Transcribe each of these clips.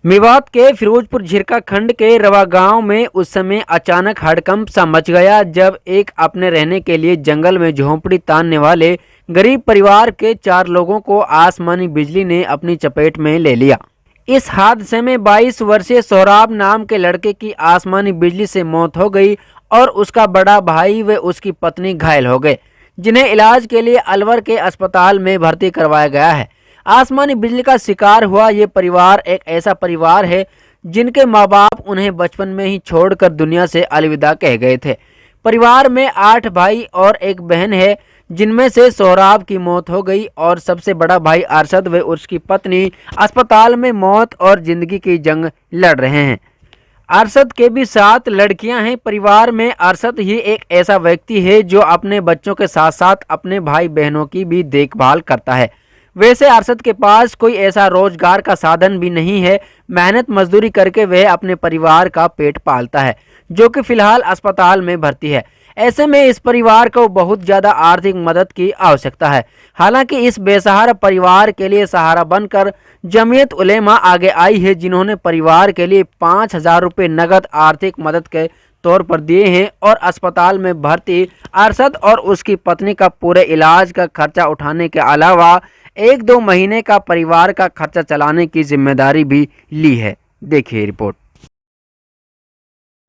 मेवात के फिरोजपुर झिरका खंड के रवा गांव में उस समय अचानक हड़कंप सा मच गया जब एक अपने रहने के लिए जंगल में झोंपड़ी तानने वाले गरीब परिवार के 4 लोगों को आसमानी बिजली ने अपनी चपेट में ले लिया। इस हादसे में 22 वर्षीय सोहराब नाम के लड़के की आसमानी बिजली से मौत हो गई और उसका बड़ा भाई व उसकी पत्नी घायल हो गए, जिन्हें इलाज के लिए अलवर के अस्पताल में भर्ती करवाया गया है। आसमानी बिजली का शिकार हुआ ये परिवार एक ऐसा परिवार है जिनके माँ बाप उन्हें बचपन में ही छोड़कर दुनिया से अलविदा कह गए थे। परिवार में 8 भाई और एक बहन है, जिनमें से सोहराब की मौत हो गई और सबसे बड़ा भाई अरशद व उसकी पत्नी अस्पताल में मौत और जिंदगी की जंग लड़ रहे हैं। अरशद के भी 7 लड़कियां हैं। परिवार में अरशद ही एक ऐसा व्यक्ति है जो अपने बच्चों के साथ साथ अपने भाई बहनों की भी देखभाल करता है। वैसे अरशद के पास कोई ऐसा रोजगार का साधन भी नहीं है। मेहनत मजदूरी करके वह अपने परिवार का पेट पालता है, जो कि फिलहाल अस्पताल में भर्ती है। ऐसे में इस परिवार को बहुत ज़्यादा आर्थिक मदद की आवश्यकता है। हालांकि इस बेसहारा परिवार के लिए सहारा बनकर जमीयत उलेमा आगे आई है, जिन्होंने परिवार के लिए 5,000 रुपये नगद आर्थिक मदद के तौर पर दिए हैं और अस्पताल में भर्ती अरशद और उसकी पत्नी का पूरे इलाज का खर्चा उठाने के अलावा 1-2 महीने का परिवार का खर्चा चलाने की जिम्मेदारी भी ली है। देखिए रिपोर्ट।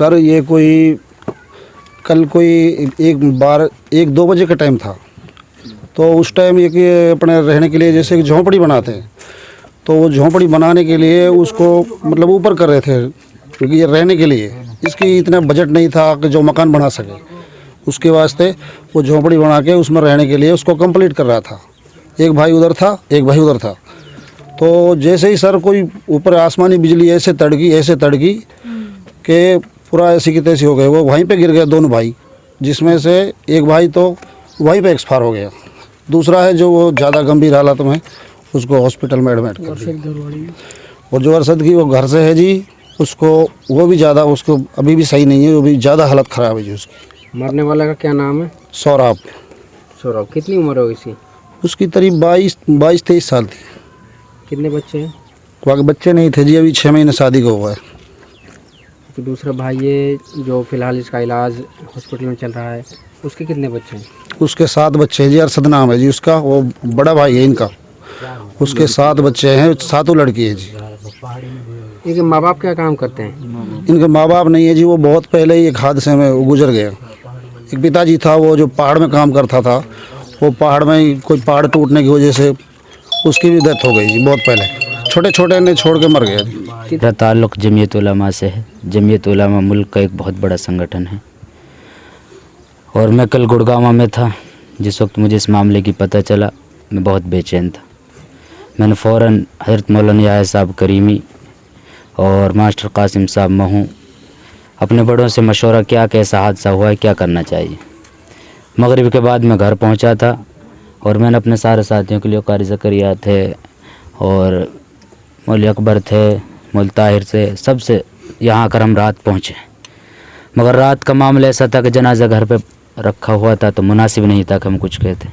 सर ये कल कोई 1-2 बजे का टाइम था, तो उस टाइम ये अपने रहने के लिए जैसे एक झोंपड़ी बनाते हैं, तो वो झोंपड़ी बनाने के लिए उसको मतलब ऊपर कर रहे थे, क्योंकि ये रहने के लिए इसकी इतना बजट नहीं था कि जो मकान बना सके। उसके वास्ते वो झोंपड़ी बना के उसमें रहने के लिए उसको कंप्लीट कर रहा था। एक भाई उधर था, एक भाई उधर था। तो जैसे ही सर कोई ऊपर आसमानी बिजली ऐसे तड़की कि पूरा ऐसी की तैसी हो गए। वो वहीं पे गिर गया दोनों भाई, जिसमें से एक भाई तो वहीं पे एक्सपायर हो गया। दूसरा है जो वो ज़्यादा गंभीर हालत में, उसको हॉस्पिटल में एडमिट कर दिया। और जो अरशद की वो घर से है जी, उसको वो भी ज़्यादा, उसको अभी भी सही नहीं है, वो भी ज़्यादा हालत ख़राब है जी उसकी। मरने वाला का क्या नाम है? सौराब। सौरभ। कितनी उम्र होगी इसकी? उसकी करीब 22-23 साल थी। कितने बच्चे हैं? बाकी बच्चे नहीं थे जी, अभी 6 महीने शादी को हुआ है। तो दूसरा भाई ये जो फिलहाल इसका इलाज हॉस्पिटल में चल रहा है, उसके कितने बच्चे हैं? उसके 7 बच्चे हैं जी। अरशद नाम है जी उसका, वो बड़ा भाई है इनका। उसके 7 बच्चे हैं, 7 लड़की है जी। इनके माँ बाप क्या काम करते हैं? इनके माँ बाप नहीं है जी, वो बहुत पहले ही एक हादसे में गुजर गया। एक पिताजी था, वो जो पहाड़ में काम करता था, वो पहाड़ में ही कोई पहाड़ टूटने की वजह से उसकी भी डेथ हो गई जी बहुत पहले। छोटे ने छोड़ के मर गया जी। मेरा ताल्लुक़ जमीयत उलमा से है। जमीयत उलमा मुल्क का एक बहुत बड़ा संगठन है और मैं कल गुड़गांव में था। जिस वक्त मुझे इस मामले की पता चला, मैं बहुत बेचैन था। मैंने फ़ौरन हज़रत मौलाना याह्या साहब करीमी और मास्टर कासिम साहब महू अपने बड़ों से मशवरा किया कि ऐसा हादसा हुआ है, क्या करना चाहिए। मगरिब के बाद मैं घर पहुंचा था और मैंने अपने सारे साथियों के लिए कारी ज़करिया थे और मौलवी अकबर थे, मौलवी ताहिर थे, सबसे यहाँ आकर हम रात पहुँचे। मगर रात का मामला ऐसा था कि जनाजा घर पे रखा हुआ था, तो मुनासिब नहीं था कि हम कुछ कहते।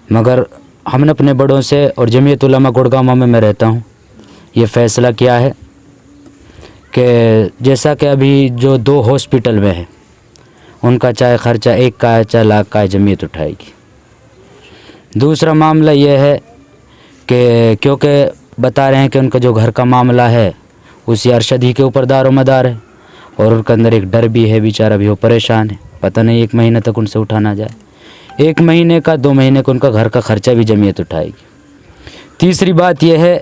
मगर हमने अपने बड़ों से और जमीयत उलमा गुड़गांव में मैं रहता हूँ, ये फ़ैसला किया है कि जैसा कि अभी जो 2 हॉस्पिटल में है, उनका चाहे ख़र्चा 1 का है चाहे लाख का है, जमीयत उठाएगी। दूसरा मामला यह है कि क्योंकि बता रहे हैं कि उनका जो घर का मामला है उसी अरशद ही के ऊपर दारोमदार है और उनके अंदर एक डर भी है, बेचारा भी वो परेशान है। पता नहीं 1 महीने तक उनसे उठा ना जाए। 1 महीने का 2 महीने का उनका घर का खर्चा भी जमीयत उठाएगी। तीसरी बात यह है,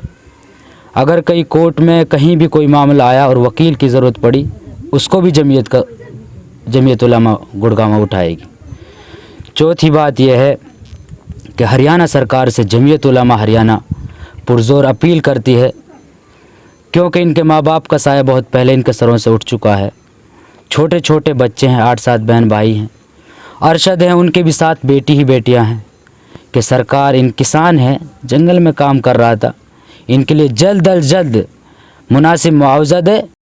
अगर कहीं कोर्ट में कहीं भी कोई मामला आया और वकील की ज़रूरत पड़ी, उसको भी जमीयत उलमा गुड़गांव उठाएगी। चौथी बात यह है कि हरियाणा सरकार से जमीयत उलमा हरियाणा पुरज़ोर अपील करती है, क्योंकि इनके माँ बाप का साया बहुत पहले इनके सरों से उठ चुका है। छोटे छोटे बच्चे हैं, 8-7 बहन भाई हैं। अरशद हैं, उनके भी 7 बेटी ही बेटियां हैं। कि सरकार, इन किसान हैं, जंगल में काम कर रहा था, इनके लिए जल्द अज जल्द मुनासिब मुआवजा दे।